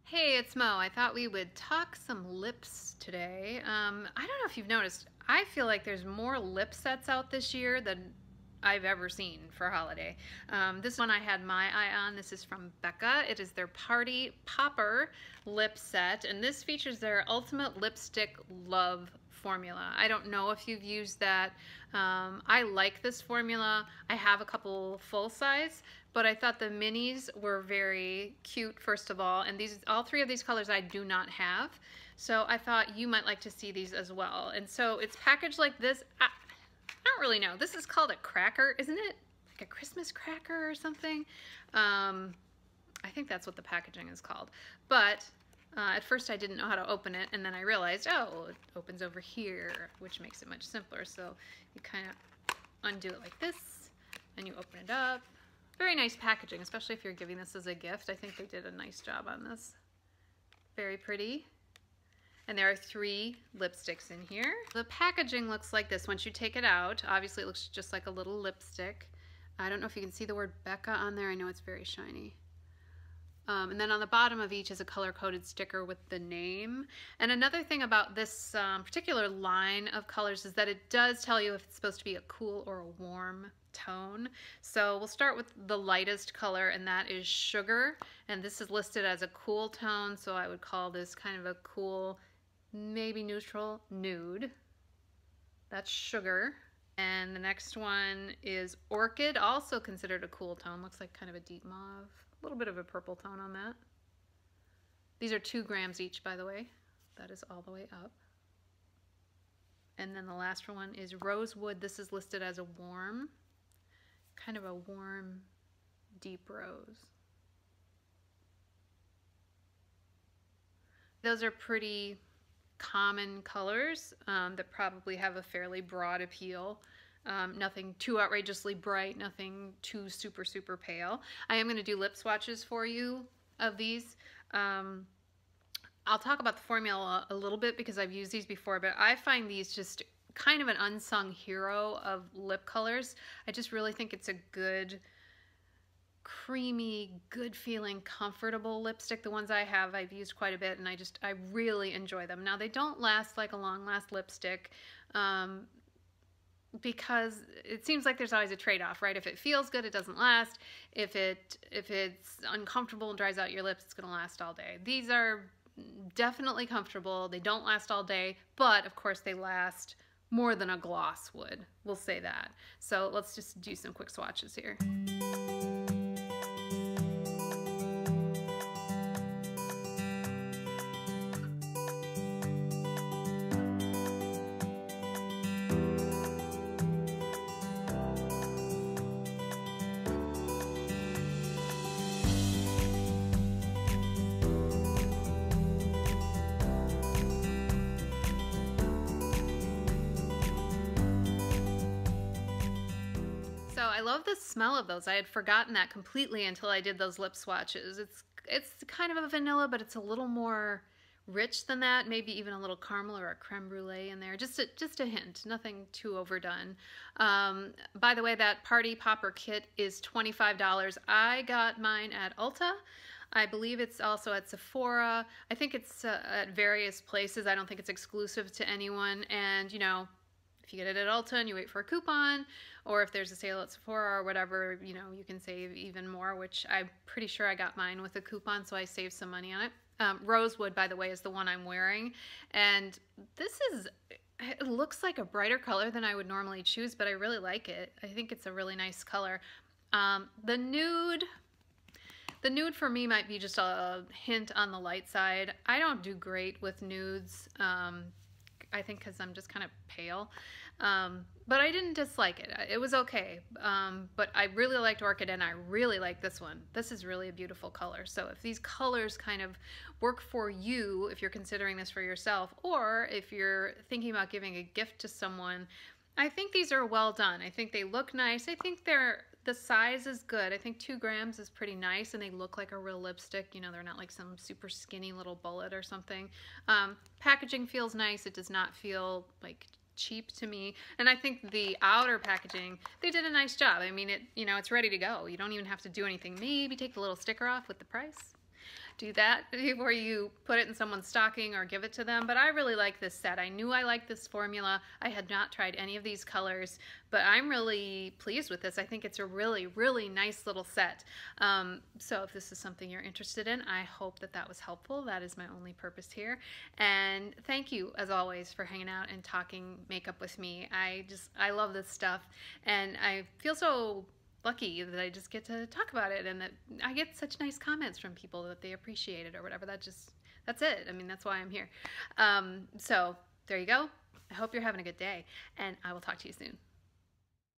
Hey, it's Mo. I thought we would talk some lips today. I don't know if you've noticed, I feel like there's more lip sets out this year than I've ever seen for holiday. This one I had my eye on. This is from Becca. It is their Party Popper lip set, and this features their Ultimate Lipstick Love formula. I don't know if you've used that. I like this formula. I have a couple full size, but I thought the minis were very cute, first of all, and all three of these colors I do not have. So I thought you might like to see these as well. And so it's packaged like this. I don't really know. This is called a cracker, isn't it? Like a Christmas cracker or something. I think that's what the packaging is called. But at first I didn't know how to open it, and then I realized, oh, it opens over here, which makes it much simpler. So you kind of undo it like this, and you open it up. Very nice packaging, especially if you're giving this as a gift. I think they did a nice job on this. Very pretty. And there are 3 lipsticks in here. The packaging looks like this once you take it out. Obviously it looks just like a little lipstick. I don't know if you can see the word Becca on there. I know it's very shiny. And then on the bottom of each is a color-coded sticker with the name. And another thing about this particular line of colors is that it does tell you if it's supposed to be a cool or a warm tone. So we'll start with the lightest color, and that is Sugar. And this is listed as a cool tone, so I would call this kind of a cool, maybe neutral nude. That's Sugar. And the next one is Orchid, also considered a cool tone. Looks like kind of a deep mauve. A little bit of a purple tone on that. These are 2 grams each, by the way. That is all the way up. And then the last one is Rosewood. This is listed as a warm, kind of a warm, deep rose. Those are pretty common colors that probably have a fairly broad appeal. Nothing too outrageously bright, nothing too super pale. I am going to do lip swatches for you of these. I'll talk about the formula a little bit because I've used these before, but I find these just kind of an unsung hero of lip colors. I just really think it's a good, creamy, good feeling, comfortable lipstick. The ones I have, I've used quite a bit, and I really enjoy them. Now, they don't last like a long-last lipstick, because it seems like there's always a trade-off, right? If it feels good, it doesn't last. If it's uncomfortable and dries out your lips, it's gonna last all day. These are definitely comfortable. They don't last all day, but of course they last more than a gloss would. We'll say that. So let's just do some quick swatches here. So I love the smell of those. I had forgotten that completely until I did those lip swatches. It's kind of a vanilla, but it's a little more rich than that. Maybe even a little caramel or a creme brulee in there. Just a hint. Nothing too overdone. By the way, that Party Popper kit is $25. I got mine at Ulta. I believe it's also at Sephora. I think it's at various places. I don't think it's exclusive to anyone. And you know, if you get it at Ulta and you wait for a coupon, or if there's a sale at Sephora or whatever, you know, you can save even more, which I'm pretty sure I got mine with a coupon, so I saved some money on it. Rosewood, by the way, is the one I'm wearing. And it looks like a brighter color than I would normally choose, but I really like it. I think it's a really nice color. The nude for me might be just a hint on the light side. I don't do great with nudes. I think because I'm just kind of pale. But I didn't dislike it. It was okay. But I really liked Orchid, and I really like this one. This is really a beautiful color. So if these colors kind of work for you, if you're considering this for yourself, or if you're thinking about giving a gift to someone, I think these are well done. I think they look nice. I think the size is good. I think 2 grams is pretty nice, and they look like a real lipstick. You know, they're not like some super skinny little bullet or something. Packaging feels nice. It does not feel like cheap to me. And I think the outer packaging, they did a nice job. I mean, it's ready to go. You don't even have to do anything. Maybe take the little sticker off with the price. do that before you put it in someone's stocking or give it to them. But I really like this set. I knew I liked this formula. I had not tried any of these colors, but I'm really pleased with this. I think it's a really, really nice little set. So if this is something you're interested in, I hope that that was helpful. That is my only purpose here. And thank you, as always, for hanging out and talking makeup with me. I love this stuff, and I feel so lucky that I just get to talk about it, and that I get such nice comments from people that they appreciate it or whatever. That's it. I mean, that's why I'm here. So there you go. I hope you're having a good day, and I will talk to you soon.